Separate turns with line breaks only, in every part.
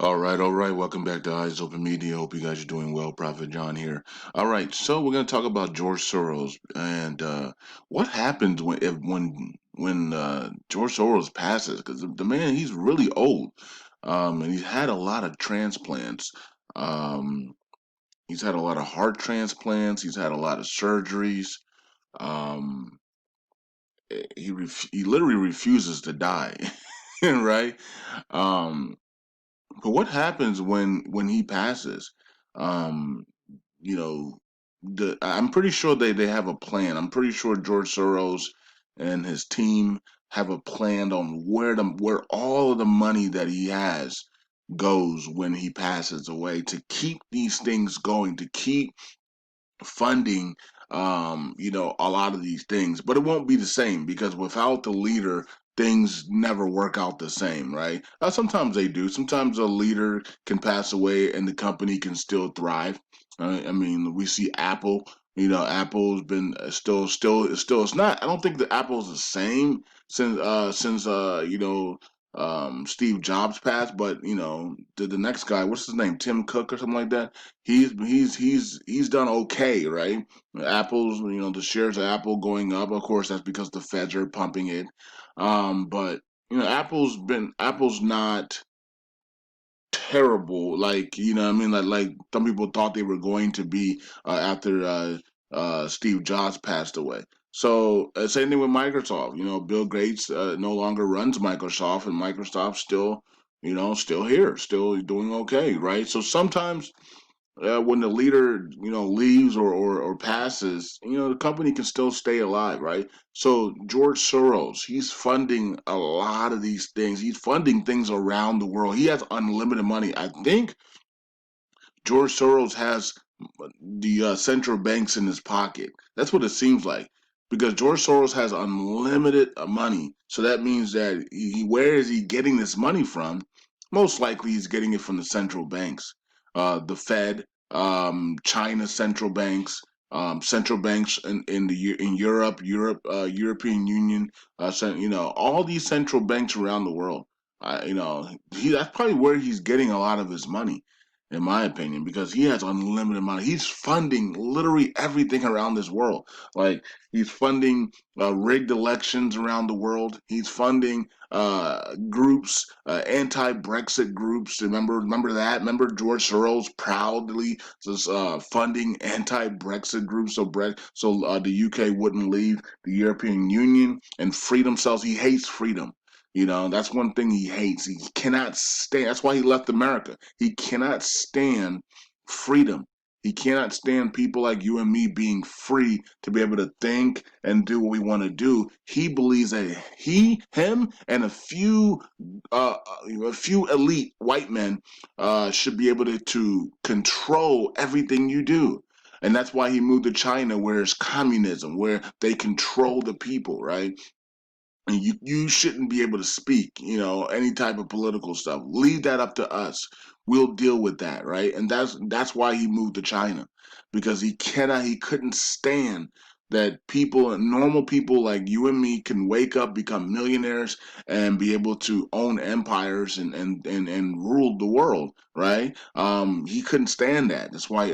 All right, all right. Welcome back to Eyes Open Media. Hope you guys are doing well. Prophet John here. All right, so we're going to talk about George Soros and what happens when George Soros passes. Because the man, he's really old, and he's had a lot of transplants. Um, he's had a lot of heart transplants. He's had a lot of surgeries. Um, he literally refuses to die, right? Um, But what happens when he passes? Um, you know, I'm pretty sure they have a plan. I'm pretty sure George Soros and his team have a plan on where all of the money that he has goes when he passes away to keep these things going, to keep funding a lot of these things, but it won't be the same because without the leader things never work out the same, right? Sometimes they do. Sometimes a leader can pass away and the company can still thrive. I mean, we see Apple. Apple's been still it's not. I don't think that Apple's the same since Steve Jobs passed, but the next guy, what's his name, Tim Cook or something like that. He's done okay, right? Apple's, the shares of Apple going up. Of course, that's because the Feds are pumping it. But Apple's not terrible. Like what I mean, like some people thought they were going to be after Steve Jobs passed away. So same thing with Microsoft. Bill Gates no longer runs Microsoft, and Microsoft still here, still doing okay, right? So sometimes when the leader leaves or passes, the company can still stay alive, right? So George Soros, he's funding a lot of these things. He's funding things around the world. He has unlimited money. I think George Soros has the central banks in his pocket. That's what it seems like, because George Soros has unlimited money. So that means that where is he getting this money from? Most likely, he's getting it from the central banks, the Fed, China central banks. Central banks in European Union, all these central banks around the world. That's probably where he's getting a lot of his money, in my opinion, because he has unlimited money. He's funding literally everything around this world. Like he's funding rigged elections around the world. He's funding groups, anti-Brexit groups. Remember that? Remember George Soros proudly just funding anti-Brexit groups so the UK wouldn't leave the European Union and freedom cells. He hates freedom. That's one thing he hates. He cannot stand. That's why he left America. He cannot stand freedom. He cannot stand people like you and me being free to be able to think and do what we want to do. He believes that him, and a few elite white men should be able to control everything you do. And that's why he moved to China, where it's communism, where they control the people, right? And you shouldn't be able to speak, any type of political stuff. Leave that up to us. We'll deal with that, right? And that's why he moved to China, because he couldn't stand that normal people like you and me can wake up, become millionaires, and be able to own empires and rule the world, right? He couldn't stand that. That's why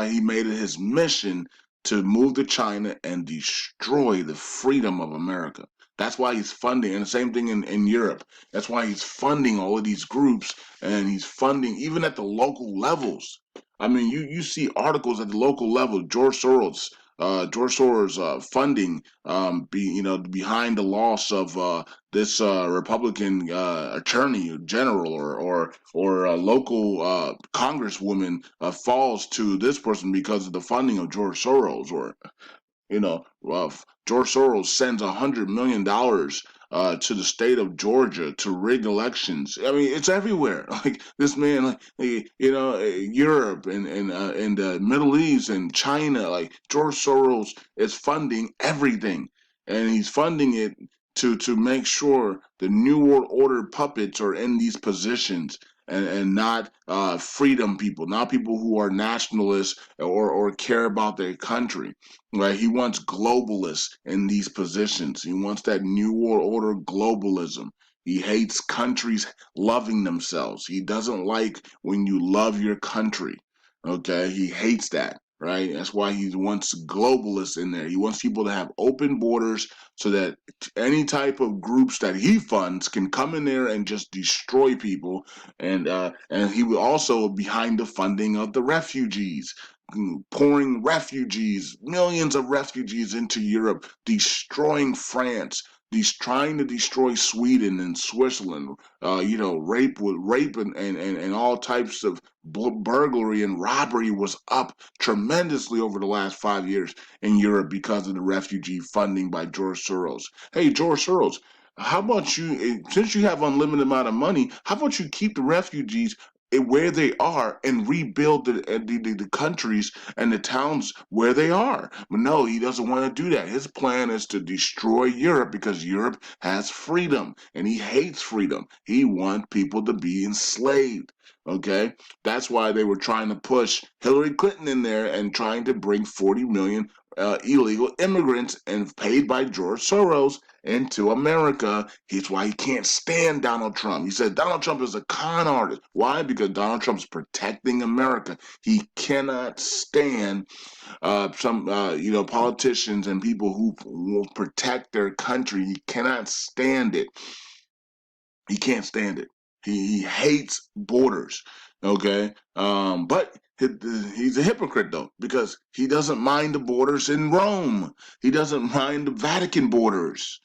he made it his mission to move to China and destroy the freedom of America. That's why he's funding, and the same thing in Europe. That's why he's funding all of these groups, and he's funding even at the local levels. I mean, you see articles at the local level. George Soros funding, behind the loss of this Republican attorney general or a local congresswoman falls to this person because of the funding of George Soros, or George Soros sends $100 million to the state of Georgia to rig elections. I mean, it's everywhere. Like this man, Europe and the Middle East and China. Like George Soros is funding everything, and he's funding it to make sure the New World Order puppets are in these positions. And not freedom people, not people who are nationalists or care about their country, right? He wants globalists in these positions. He wants that new world order globalism. He hates countries loving themselves. He doesn't like when you love your country. Okay, he hates that. Right. That's why he wants globalists in there. He wants people to have open borders so that any type of groups that he funds can come in there and just destroy people. And he will also behind the funding of the refugees, pouring refugees, millions of refugees into Europe, destroying France, trying to destroy Sweden and Switzerland. Rape and all types of burglary and robbery was up tremendously over the last 5 years in Europe because of the refugee funding by George Soros. Hey, George Soros, how about since you have unlimited amount of money, how about you keep the refugees where they are and rebuild the countries and the towns where they are? But no, he doesn't want to do that. His plan is to destroy Europe because Europe has freedom and he hates freedom. He wants people to be enslaved. Okay, that's why they were trying to push Hillary Clinton in there and trying to bring 40 million illegal immigrants and paid by George Soros into America. He's why he can't stand Donald Trump. He said Donald Trump is a con artist. Why? Because Donald Trump's protecting America. He cannot stand some politicians and people who will protect their country. He cannot stand it. He can't stand it. He hates borders. Okay, but he's a hypocrite though because he doesn't mind the borders in Rome. He doesn't mind the Vatican borders,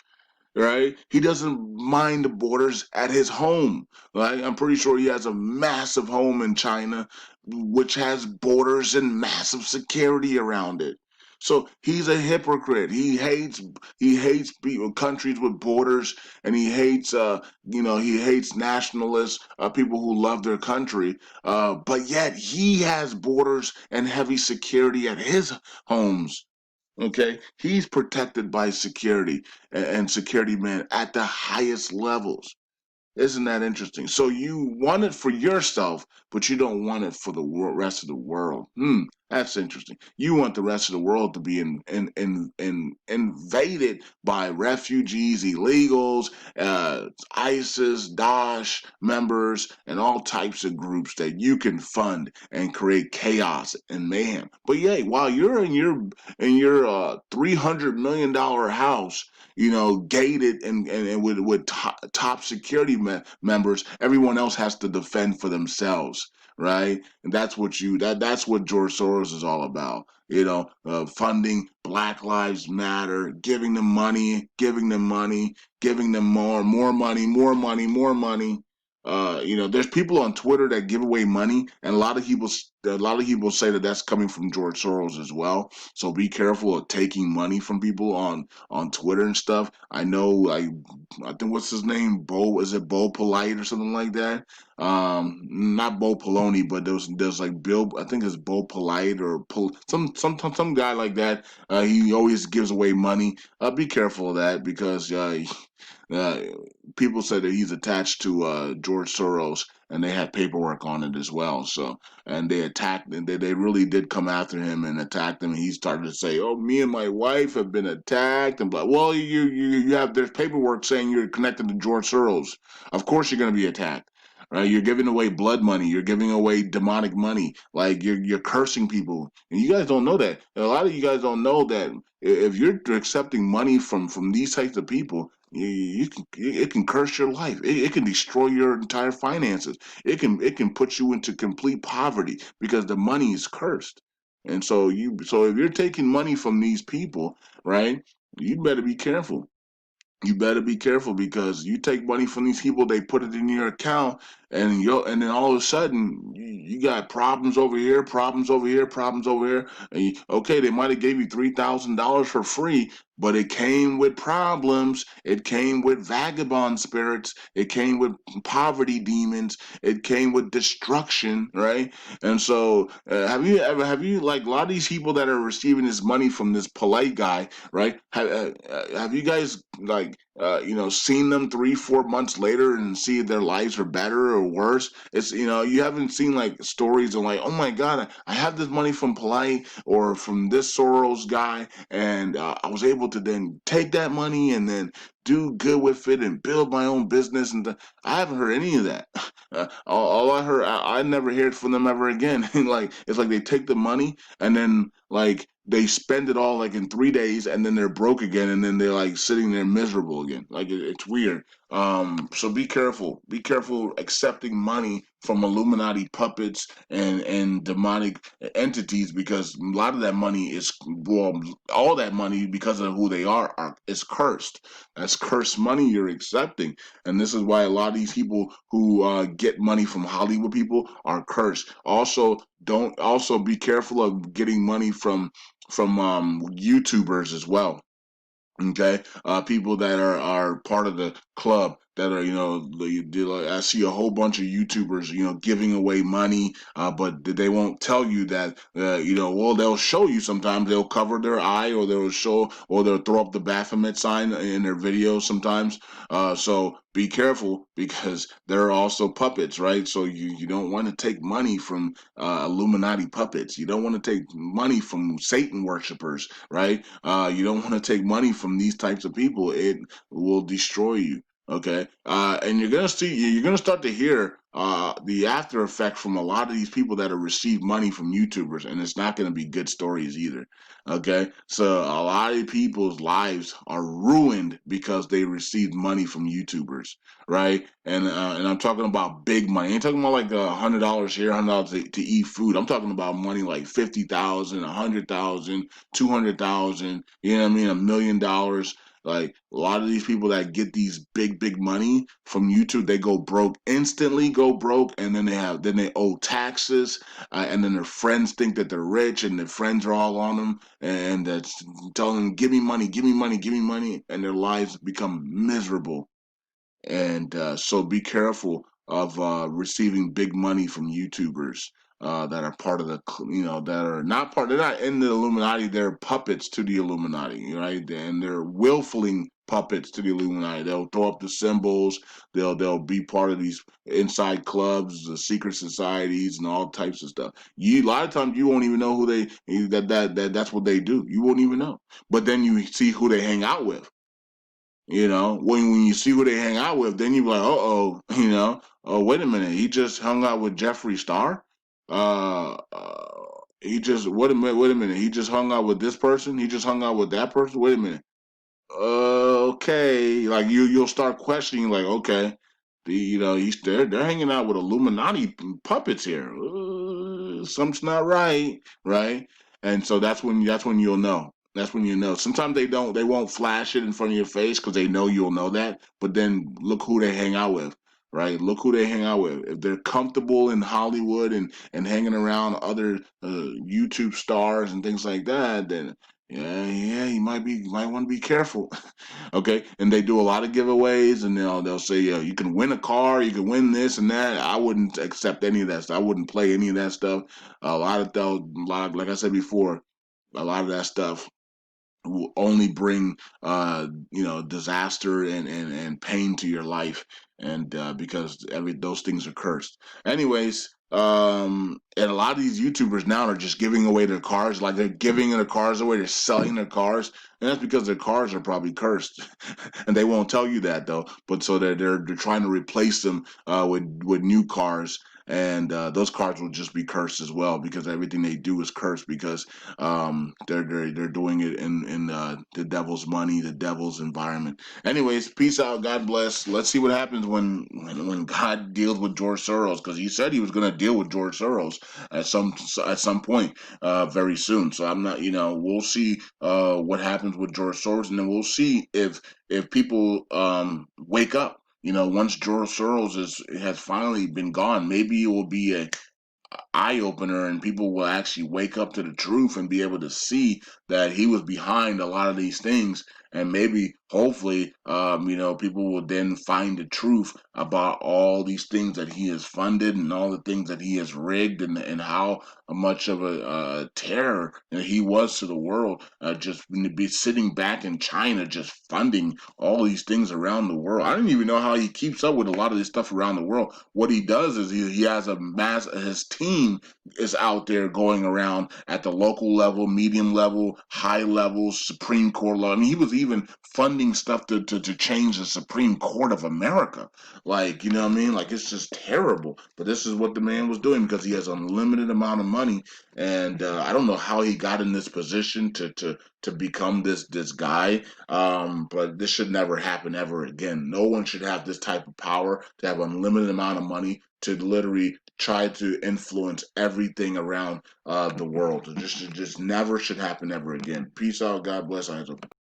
right? He doesn't mind the borders at his home, right? I'm pretty sure he has a massive home in China, which has borders and massive security around it. So he's a hypocrite. He hates countries with borders, and he hates nationalists, people who love their country. But yet he has borders and heavy security at his homes. Okay, he's protected by security and security men at the highest levels. Isn't that interesting? So you want it for yourself, but you don't want it for the rest of the world. That's interesting. You want the rest of the world to be invaded by refugees, illegals, ISIS, Daesh members, and all types of groups that you can fund and create chaos and mayhem. But yeah, while you're in your $300 million house, gated and with top security members, everyone else has to defend for themselves, right? And that's what George Soros is all about. Funding Black Lives Matter, giving them money, giving them more money, more money, more money. There's people on Twitter that give away money, and a lot of people say that that's coming from George Soros as well. So be careful of taking money from people on Twitter and stuff. I think what's his name? Bo, is it Bo Polite or something like that? Not Bo Poloni, but there's like Bill. I think it's Bo Polite or some guy like that. He always gives away money. Be careful of that because uh, people say that he's attached to George Soros, and they had paperwork on it as well. So, and they attacked, and they really did come after him and attacked him. And he started to say, "Oh, me and my wife have been attacked," and blah. Well, you have there's paperwork saying you're connected to George Soros. Of course, you're going to be attacked. Right, you're giving away blood money. You're giving away demonic money. Like you're cursing people, and you guys don't know that. A lot of you guys don't know that if you're accepting money from these types of people, it can curse your life. It can destroy your entire finances. It can put you into complete poverty because the money is cursed. And so if you're taking money from these people, right, you better be careful. You better be careful because you take money from these people, they put it in your account, and then all of a sudden you got problems over here, problems over here, problems over here. Okay, they might have gave you $3,000 for free, but it came with problems. It came with vagabond spirits. It came with poverty demons. It came with destruction, right? And so, have you like a lot of these people that are receiving this money from this polite guy, right? Have you guys like seen them 3 4 months later and see if their lives are better or worse? It's you haven't seen like stories of like, oh my god, I have this money from polite or from this Soros guy, and I was able to then take that money and then do good with it and build my own business. And I haven't heard any of that. All I heard, I never heard from them ever again. Like it's like they take the money and then like they spend it all like in 3 days, and then they're broke again, and then they're like sitting there miserable again. Like it's weird. So be careful. Be careful accepting money from Illuminati puppets and demonic entities, because a lot of that money is, well, all that money, because of who they are is cursed. That's cursed money you're accepting, and this is why a lot of these people who get money from Hollywood people are cursed. Also, don't also be careful of getting money from YouTubers as well. Okay, people that are part of the club that are, I see a whole bunch of YouTubers, giving away money, but they won't tell you that, well, they'll show you sometimes, they'll cover their eye, or they'll show, or they'll throw up the Baphomet sign in their videos sometimes. So be careful, because they're also puppets, right? So you don't want to take money from Illuminati puppets. You don't want to take money from Satan worshipers, right? You don't want to take money from these types of people. It will destroy you. Okay, and you're gonna start to hear the after effect from a lot of these people that have received money from YouTubers, and it's not gonna be good stories either. Okay, so a lot of people's lives are ruined because they received money from YouTubers, right? And I'm talking about big money. I ain't talking about like $100 here, $100 to eat food. I'm talking about money like 50,000, 100,000, 200,000. You know what I mean? $1 million. Like a lot of these people that get these big money from YouTube, they go broke instantly, go broke, and then they owe taxes, and then their friends think that they're rich, and their friends are all on them, and that's telling them, "Give me money, give me money, give me money," and their lives become miserable. And so be careful of receiving big money from YouTubers that are part of the, that are not part. They're not in the Illuminati. They're puppets to the Illuminati, right? And they're willfully puppets to the Illuminati. They'll throw up the symbols. They'll be part of these inside clubs, the secret societies, and all types of stuff. A lot of times you won't even know who that's what they do. You won't even know. But then you see who they hang out with. When you see who they hang out with, then you be like, oh, wait a minute, he just hung out with Jeffree Star. He just wait a minute, he just hung out with this person. He just hung out with that person. Wait a minute. Okay, like you'll start questioning, like, okay, they're hanging out with Illuminati puppets here. Something's not right, right? And so that's when you'll know. That's when you know. Sometimes they won't flash it in front of your face because they know you'll know that. But then look who they hang out with, right? Look who they hang out with. If they're comfortable in Hollywood and hanging around other YouTube stars and things like that, then yeah, you might want to be careful. Okay, and they do a lot of giveaways, and they'll say, yeah, you can win a car, you can win this and that. I wouldn't accept any of that stuff. I wouldn't play any of that stuff. Like I said before, a lot of that stuff will only bring disaster and pain to your life, and because those things are cursed. Anyways, and a lot of these YouTubers now are just giving away their cars. Like they're giving their cars away, they're selling their cars, and that's because their cars are probably cursed. And they won't tell you that though. But so they're trying to replace them with new cars, and those cars will just be cursed as well, because everything they do is cursed, because they're doing it in the devil's money, the devil's environment. Anyways, peace out. God bless. Let's see what happens when God deals with George Soros, because he said he was going to deal with George Soros at some point very soon. So I'm not, we'll see what happens with George Soros, and then we'll see if people wake up. Once George Soros has finally been gone, maybe it will be a eye opener, and people will actually wake up to the truth and be able to see that he was behind a lot of these things. And maybe hopefully people will then find the truth about all these things that he has funded, and all the things that he has rigged, and how much of a terror he was to the world, just be sitting back in China just funding all these things around the world. I don't even know how he keeps up with a lot of this stuff around the world. What he does is he has his team team is out there going around at the local level, medium level, high levels, Supreme Court level. I mean, he was even funding stuff to change the Supreme Court of America. Like, you know what I mean? Like, it's just terrible. But this is what the man was doing because he has unlimited amount of money, and I don't know how he got in this position to become this guy. But this should never happen ever again. No one should have this type of power to have unlimited amount of money to literally try to influence everything around the world. It just never should happen ever again. Peace out. God bless.